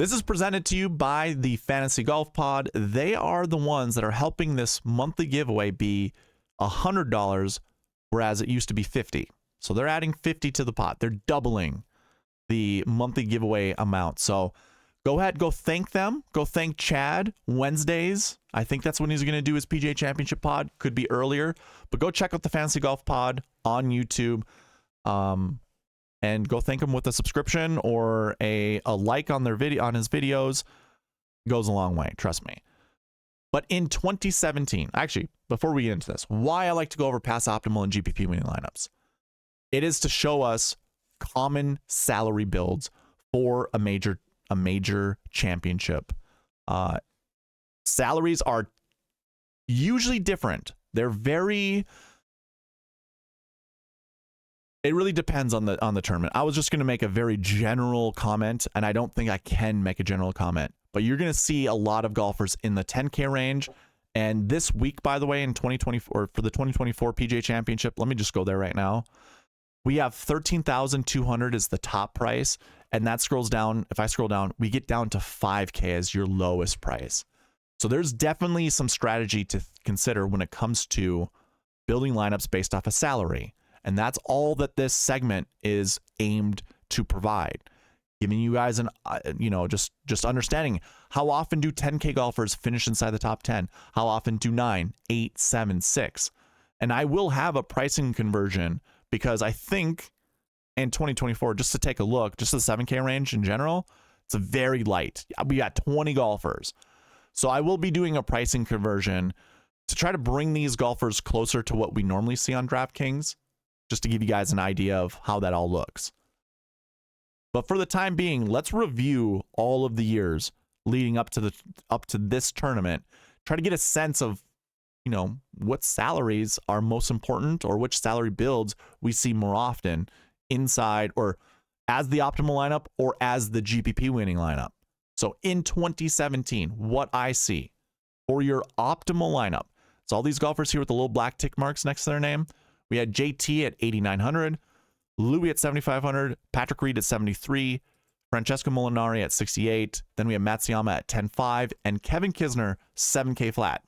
This is presented to you by the Fantasy Golf Pod. They are the ones that are helping this monthly giveaway be $100, whereas it used to be $50. So they're adding $50 to the pot. They're doubling the monthly giveaway amount. So go ahead, go thank them. Go thank Chad. Wednesdays, I think that's when he's going to do his PGA Championship pod. Could be earlier, but go check out the Fantasy Golf Pod on YouTube, and go thank him with a subscription or a like on their video, on his videos. Goes a long way, trust me. But in 2017, actually, before we get into this, why I like to go over pass optimal and GPP winning lineups, it is to show us common salary builds for a major championship. Salaries are usually different. They're very. It really depends on the tournament. I was just going to make a very general comment, and I don't think I can make a general comment. But you're going to see a lot of golfers in the 10K range. And this week, by the way, in 2024, for the 2024 PGA Championship, let me just go there right now. We have 13,200 is the top price, and that scrolls down. If I scroll down, we get down to 5K as your lowest price. So there's definitely some strategy to consider when it comes to building lineups based off a salary. And that's all that this segment is aimed to provide. Giving you guys an, just understanding how often do 10K golfers finish inside the top 10? How often do 9, 8, 7, 6? And I will have a pricing conversion because I think in 2024, just to take a look, just the 7K range in general, it's a very light. We got 20 golfers. So I will be doing a pricing conversion to try to bring these golfers closer to what we normally see on DraftKings, just to give you guys an idea of how that all looks. But for the time being, let's review all of the years leading up to this tournament. Try to get a sense of, what salaries are most important or which salary builds we see more often inside or as the optimal lineup or as the GPP winning lineup. So in 2017, what I see for your optimal lineup, it's all these golfers here with the little black tick marks next to their name. We had JT at 8,900, Louis at 7,500, Patrick Reed at 73, Francesco Molinari at 68. Then we have Matsuyama at 10.5 and Kevin Kisner 7K flat.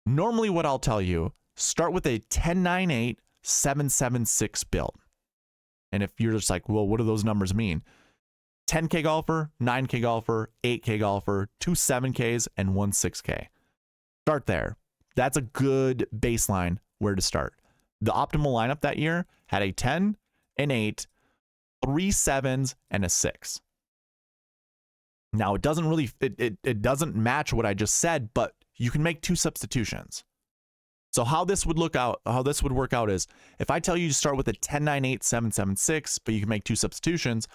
Normally what I'll tell you, start with a 10.98, 7.76 build. And if you're just like, well, what do those numbers mean? 10K golfer, 9K golfer, 8K golfer, 2 7Ks, and 1 6K. Start there. That's a good baseline where to start. The optimal lineup that year had a 10, an 8, 3 7s, and a 6. Now it doesn't really it doesn't match what I just said, but you can make 2 substitutions. So how this would work out is if I tell you to start with a 10, 9, 8, 7, 7, 6, but you can make 2 substitutions,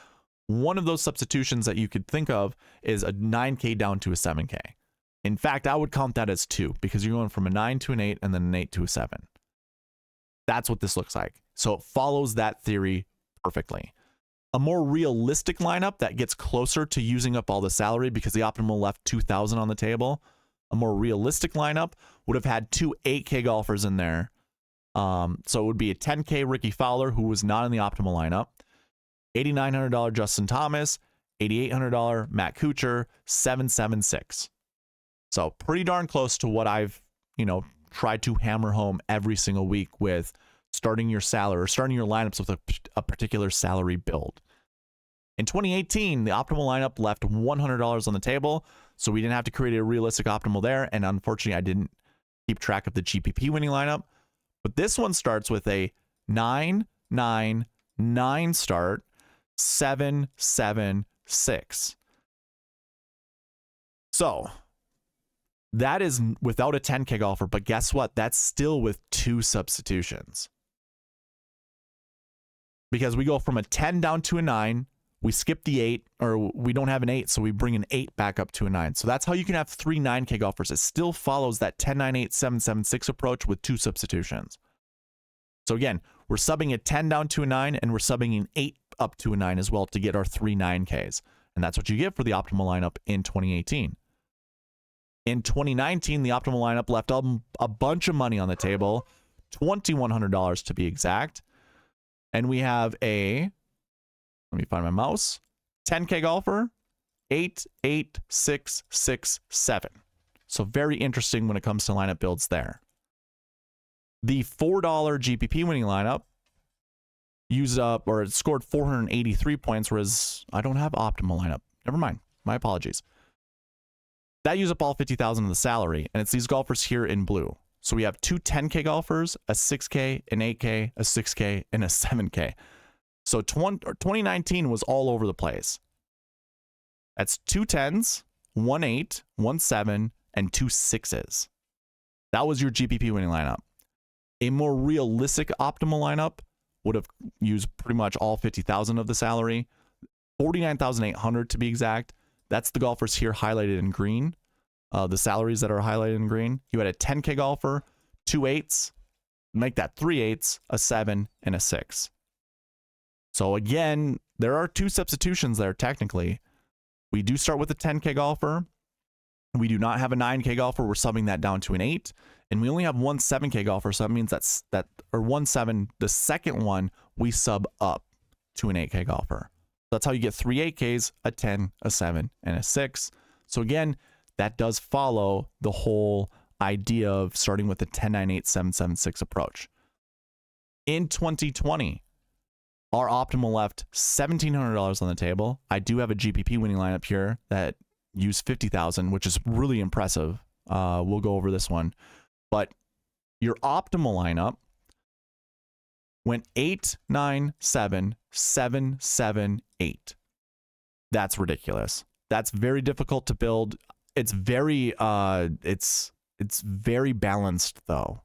one of those substitutions that you could think of is a 9K down to a 7K. In fact, I would count that as 2 because you're going from a 9 to an 8 and then an 8 to a 7. That's what this looks like. So it follows that theory perfectly. A more realistic lineup that gets closer to using up all the salary because the optimal left 2,000 on the table. A more realistic lineup would have had 2 8K golfers in there. So it would be a 10K Ricky Fowler, who was not in the optimal lineup, $8,900 Justin Thomas, $8,800 Matt Kuchar, 776. So pretty darn close to what I've, tried to hammer home every single week with starting your salary or starting your lineups with a particular salary build. In 2018, the optimal lineup left $100 on the table, so we didn't have to create a realistic optimal there, and unfortunately, I didn't keep track of the GPP winning lineup. But this one starts with a 9-9-9 start, 7-7-6. So that is without a 10K golfer, but guess what? That's still with 2 substitutions. Because we go from a 10 down to a 9, we skip the 8, or we don't have an 8, so we bring an 8 back up to a 9. So that's how you can have 3 9K golfers. It still follows that 10-9-8-7-7-6 approach with 2 substitutions. So again, we're subbing a 10 down to a 9, and we're subbing an 8 up to a 9 as well to get our 3 9Ks. And that's what you get for the optimal lineup in 2018. In 2019, the optimal lineup left a bunch of money on the table, $2,100 to be exact. And we have a, let me find my mouse, 10K golfer, 8, 8, 6, 6, 7. So very interesting when it comes to lineup builds there. The $4 GPP winning lineup used up, or it scored 483 points, whereas I don't have optimal lineup. Never mind. My apologies. That used up all 50,000 of the salary, and it's these golfers here in blue. So we have two 10K golfers, a 6K, an 8K, a 6K, and a 7K. So 2019 was all over the place. That's two 10s, one 8, one 7, and two 6s. That was your GPP winning lineup. A more realistic optimal lineup would have used pretty much all 50,000 of the salary, 49,800 to be exact. That's the golfers here highlighted in green. The salaries that are highlighted in green. You had a 10K golfer, two 8s, make that three 8s, a 7, and a 6. So again, there are two substitutions there technically. We do start with a 10K golfer. We do not have a 9K golfer. We're subbing that down to an 8. And we only have one 7K golfer. So that means or one 7, the second one, we sub up to an 8K golfer. That's how you get three 8Ks, a 10, a 7, and a 6. So again, that does follow the whole idea of starting with the 10, 9, 8, 7, 7, 6 approach. In 2020, our optimal left $1,700 on the table. I do have a GPP winning lineup here that used 50,000, which is really impressive. We'll go over this one. But your optimal lineup went 8, 9, 7, 7, 7, 8. That's ridiculous. That's very difficult to build. It's very it's very balanced though.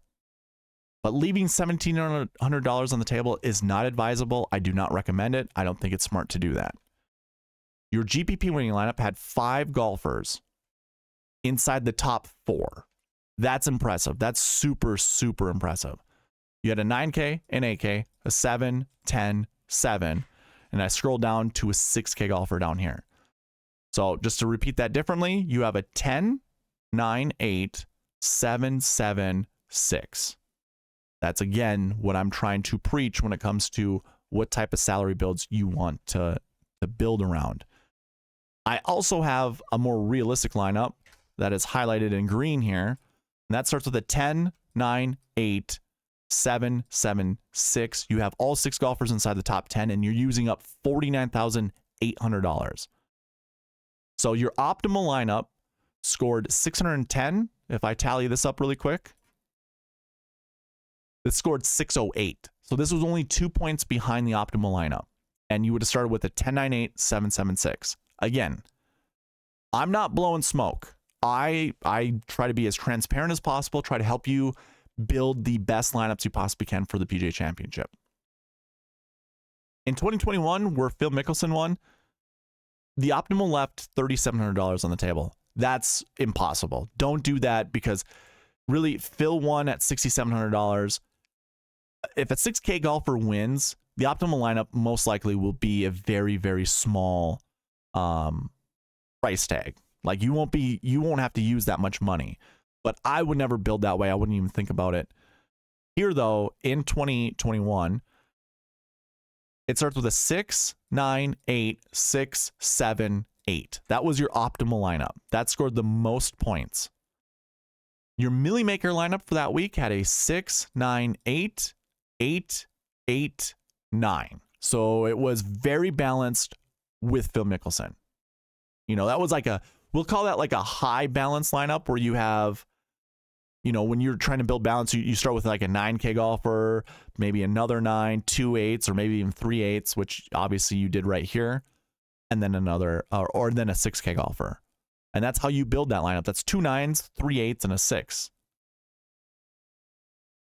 But leaving $1,700 on the table is not advisable. I do not recommend it. I don't think it's smart to do that. Your GPP winning lineup had 5 golfers inside the top 4. That's impressive. That's super, super impressive. You had a 9K, an 8K, a 7, 10, 7, and I scrolled down to a 6K golfer down here. So just to repeat that differently, you have a 10, 9, 8, 7, 7, 6. That's again what I'm trying to preach when it comes to what type of salary builds you want to build around. I also have a more realistic lineup that is highlighted in green here. And that starts with a 10, 9, 8, 7, 7, 6. You have all 6 golfers inside the top 10, and you're using up $49,800. So your optimal lineup scored 610. If I tally this up really quick, it scored 608. So this was only 2 points behind the optimal lineup. And you would have started with a 10, 9, 8, 7, 7, 6. Again, I'm not blowing smoke. I try to be as transparent as possible, try to help you build the best lineups you possibly can for the PGA Championship. In 2021, where Phil Mickelson won, the optimal left $3,700 on the table. That's impossible. Don't do that because really Phil won at $6,700. If a 6K golfer wins, the optimal lineup most likely will be a very, very small price tag. Like you won't have to use that much money. But I would never build that way. I wouldn't even think about it. Here though, in 2021, it starts with a 6, 9, 8, 6, 7, 8. That was your optimal lineup. That scored the most points. Your Millie Maker lineup for that week had a 6, 9, 8, 8, 8, 9. So it was very balanced with Phil Mickelson. You know, that was like we'll call that like a high balance lineup where you have, you know, when you're trying to build balance, you start with like a 9K golfer, maybe another 9, 2 8s, or maybe even 3 8s, which obviously you did right here, and then another, or then a 6K golfer. And that's how you build that lineup. That's 2 9s, 3 8s, and a 6.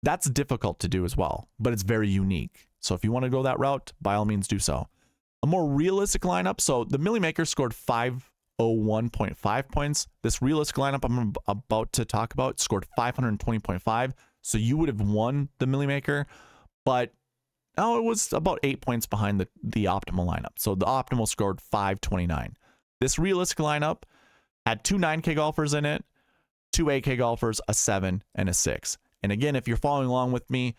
That's difficult to do as well, but it's very unique. So if you want to go that route, by all means do so. A more realistic lineup. So the Millie Maker scored 501.5 points. This realistic lineup I'm about to talk about scored 520.5. So you would have won the Millie Maker, but it was about 8 points behind the optimal lineup. So the optimal scored 529. This realistic lineup had 2 9K golfers in it, 2 8K golfers, a 7, and a 6. And again, if you're following along with me,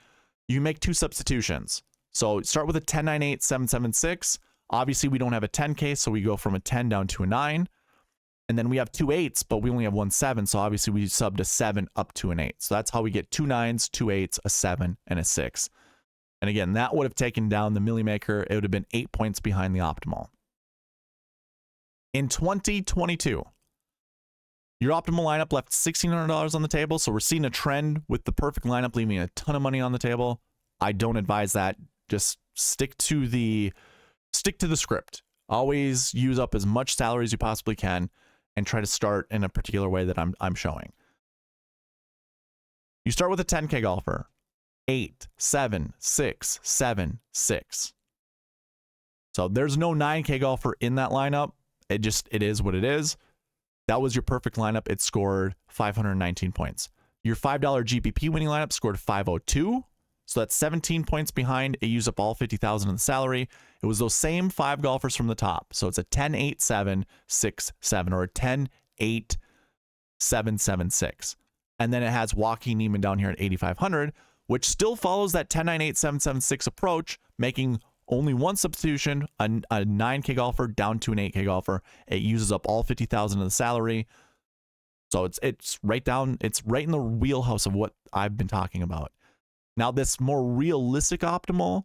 you make 2 substitutions. So start with a 10, 9, 8, 7, 7, 6. Obviously, we don't have a 10K, so we go from a 10 down to a 9. And then we have 2 8s, but we only have 1 7. So obviously, we subbed a 7 up to an 8. So that's how we get 2 9s, 2 8s, a 7, and a 6. And again, that would have taken down the Millie Maker. It would have been 8 points behind the optimal. In 2022, your optimal lineup left $1,600 on the table. So we're seeing a trend with the perfect lineup leaving a ton of money on the table. I don't advise that. Just stick to the script. Always use up as much salary as you possibly can and try to start in a particular way that I'm showing. You start with a 10K golfer. 8, 7, 6, 7, 6. So there's no 9K golfer in that lineup. It is what it is. That was your perfect lineup. It scored 519 points. Your $5 GPP winning lineup scored 502. So that's 17 points behind. It used up all 50,000 of the salary. It was those same 5 golfers from the top. So it's a 10, 8, 7, 6, 7, or a 10, 8, 7, 7, 6. And then it has Joaquin Niemann down here at 8,500, which still follows that 10, 9, 8, 7, 7, 6 approach, making only one substitution, a 9K golfer down to an 8K golfer. It uses up all 50,000 of the salary. So it's right in the wheelhouse of what I've been talking about. Now, this more realistic optimal,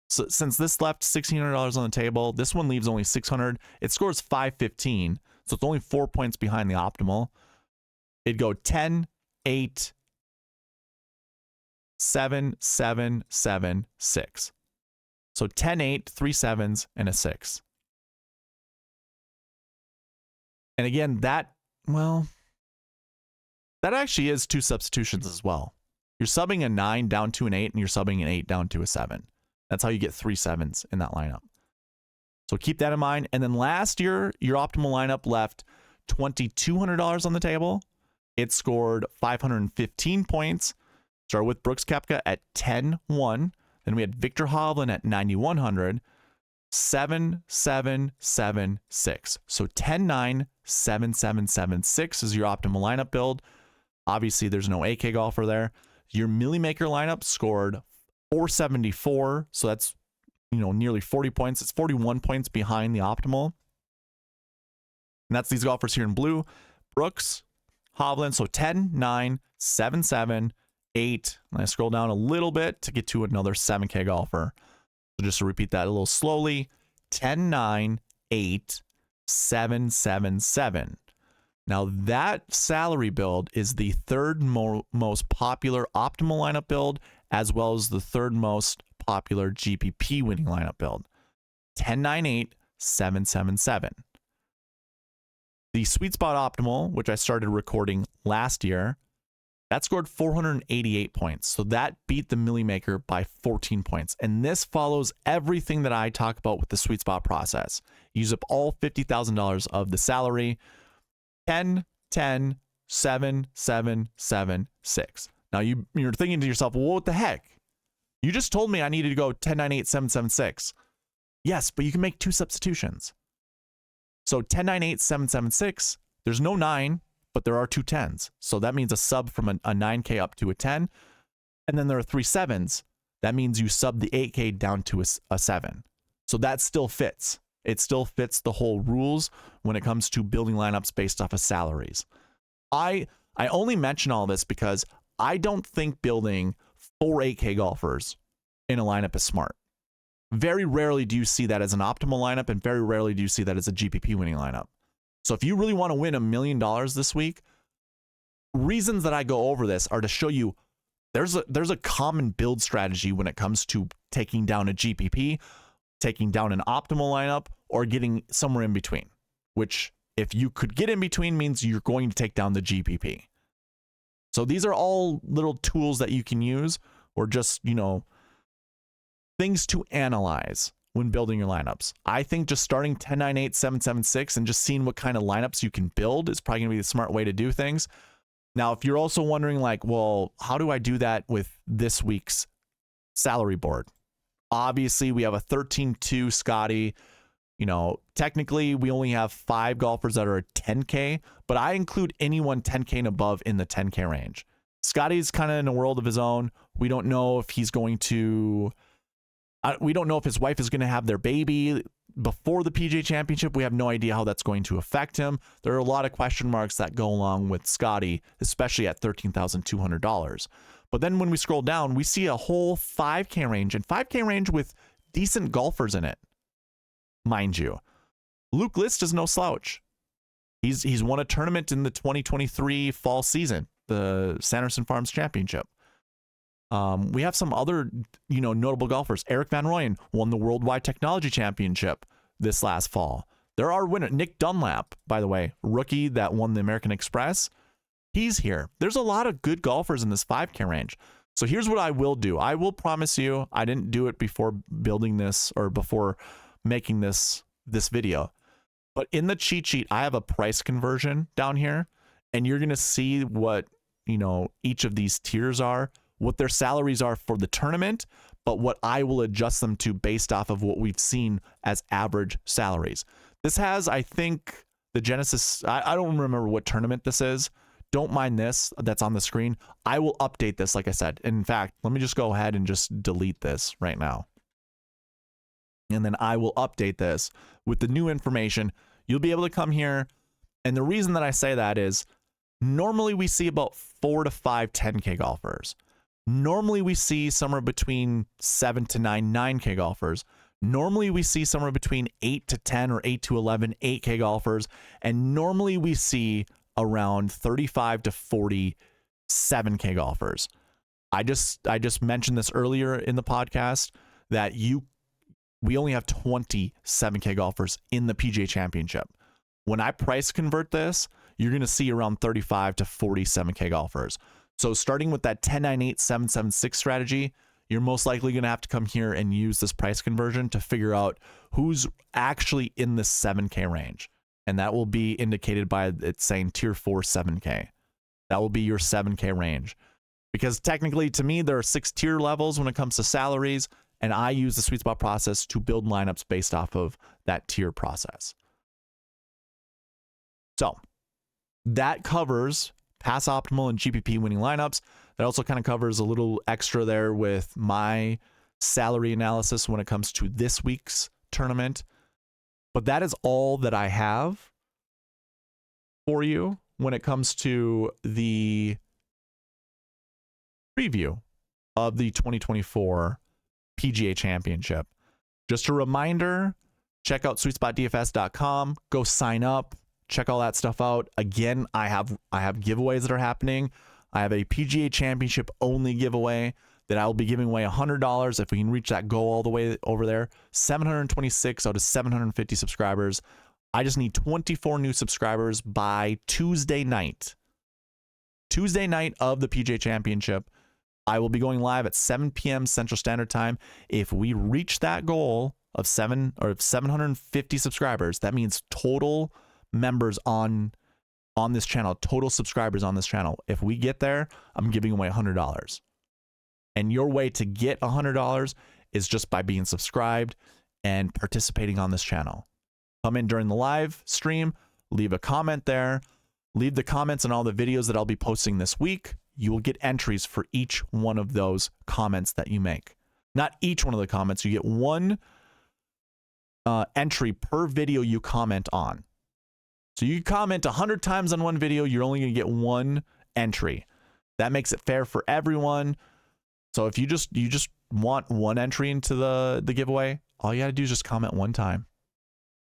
so since this left $1,600 on the table, this one leaves only $600. It scores 515, so it's only 4 points behind the optimal. It'd go 10, 8, 7, 7, 7, 6. So 10, 8, 3 7s, and a 6. And again, that actually is 2 substitutions as well. You're subbing a 9 down to an 8, and you're subbing an 8 down to a 7. That's how you get 3 7s in that lineup. So keep that in mind. And then last year, your optimal lineup left $2,200 on the table. It scored 515 points. Started with Brooks Koepka at 10-1. Then we had Victor Hovland at 9,100. 7, 7, 7, 6. So 10, 9, 7, 7, 7, 6 is your optimal lineup build. Obviously, there's no AK golfer there. Your Millie Maker lineup scored 474. So that's, nearly 40 points. It's 41 points behind the optimal. And that's these golfers here in blue. Brooks, Hovland. So 10, 9, 7, 7, 8. And I scroll down a little bit to get to another 7K golfer. So just to repeat that a little slowly. 10, 9, 8, 7, 7, 7. Now that salary build is the third most popular optimal lineup build, as well as the third most popular GPP winning lineup build. 10, 9, 8, 7, 7, 7. The Sweet Spot Optimal, which I started recording last year, that scored 488 points. So that beat the Millie Maker by 14 points. And this follows everything that I talk about with the Sweet Spot process. Use up all $50,000 of the salary. 10, 10, 7, 7, 7, 6. Now you're thinking to yourself, well, what the heck? You just told me I needed to go 10, 9, 8, 7, 7, 6. Yes, but you can make 2 substitutions. So 10, 9, 8, 7, 7, 6. There's no 9, but there are 2 10s. So that means a sub from a 9K up to a 10. And then there are 3 7s. That means you sub the 8K down to a 7. So that still fits. It still fits the whole rules when it comes to building lineups based off of salaries. I only mention all this because I don't think building 4 8K golfers in a lineup is smart. Very rarely do you see that as an optimal lineup, and very rarely do you see that as a GPP winning lineup. So if you really want to win $1 million this week, reasons that I go over this are to show you there's a common build strategy when it comes to taking down a GPP, taking down an optimal lineup, or getting somewhere in between, which if you could get in between means you're going to take down the GPP. So these are all little tools that you can use, or just, things to analyze when building your lineups. I think just starting 10, 9, 8, 7, 7, 6 and just seeing what kind of lineups you can build is probably going to be the smart way to do things. Now, if you're also wondering like, well, how do I do that with this week's salary board? Obviously, we have a 13-2 Scotty. Technically, we only have 5 golfers that are a 10K, but I include anyone 10K and above in the 10K range. Scotty's kind of in a world of his own. We don't know if he's going to... we don't know if his wife is going to have their baby before the PGA Championship, we have no idea how that's going to affect him. There are a lot of question marks that go along with Scotty, especially at $13,200. But then when we scroll down, we see a whole 5K range, and 5K range with decent golfers in it, mind you. Luke List is no slouch. He's won a tournament in the 2023 fall season, the Sanderson Farms Championship. We have some other, notable golfers. Eric Van Rooyen won the Worldwide Technology Championship this last fall. There are winners. Nick Dunlap, by the way, rookie that won the American Express. He's here. There's a lot of good golfers in this 5K range. So here's what I will do. I will promise you, I didn't do it before building this or before making this video. But in the cheat sheet, I have a price conversion down here, and you're going to see what, each of these tiers are, what their salaries are for the tournament, but what I will adjust them to based off of what we've seen as average salaries. This has, I think, the Genesis, I don't remember what tournament this is. Don't mind this that's on the screen. I will update this, like I said. In fact, let me just go ahead and just delete this right now. And then I will update this with the new information. You'll be able to come here. And the reason that I say that is normally we see about 4 to 5 10K golfers. Normally we see somewhere between 7 to 9 9K golfers. Normally we see somewhere between 8 to 10 or 8 to 11 8K golfers. And normally we see around 35 to 40 7K golfers. I just mentioned this earlier in the podcast that we only have 20 7K golfers in the PGA Championship. When I price convert this, you're going to see around 35 to 40 7K golfers. So starting with that 10-9-8-7-7-6 strategy, you're most likely going to have to come here and use this price conversion to figure out who's actually in the 7K range. And that will be indicated by it saying tier 4 7K. That will be your 7K range. Because technically, to me, there are 6 tier levels when it comes to salaries, and I use the sweet spot process to build lineups based off of that tier process. So that covers pass optimal and GPP winning lineups. That also kind of covers a little extra there with my salary analysis when it comes to this week's tournament. But that is all that I have for you when it comes to the preview of the 2024 PGA Championship. Just a reminder, check out SweetSpotDFS.com. Go sign up. Check all that stuff out. Again, I have giveaways that are happening. I have a PGA Championship only giveaway that I'll be giving away $100 if we can reach that goal all the way over there. 726 out of 750 subscribers. I just need 24 new subscribers by Tuesday night. Tuesday night of the PGA Championship. I will be going live at 7 p.m. Central Standard Time. If we reach that goal of 750 subscribers, that means total members on this channel, total subscribers on this channel. If we get there, I'm giving away $100. And your way to get $100 is just by being subscribed and participating on this channel. Come in during the live stream, leave a comment there, leave the comments on all the videos that I'll be posting this week. You will get entries for each one of those comments that you make. Not each one of the comments, you get one entry per video you comment on. So you comment 100 times on one video, you're only going to get one entry. That makes it fair for everyone. So if you just want one entry into the giveaway, all you got to do is just comment one time.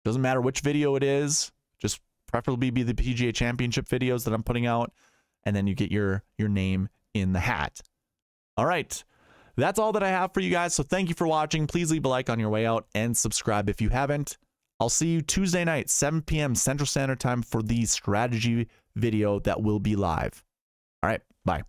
Doesn't matter which video it is, just preferably be the PGA Championship videos that I'm putting out, and then you get your name in the hat. All right. That's all that I have for you guys. So thank you for watching. Please leave a like on your way out and subscribe if you haven't. I'll see you Tuesday night, 7 p.m. Central Standard Time for the strategy video that will be live. All right. Bye.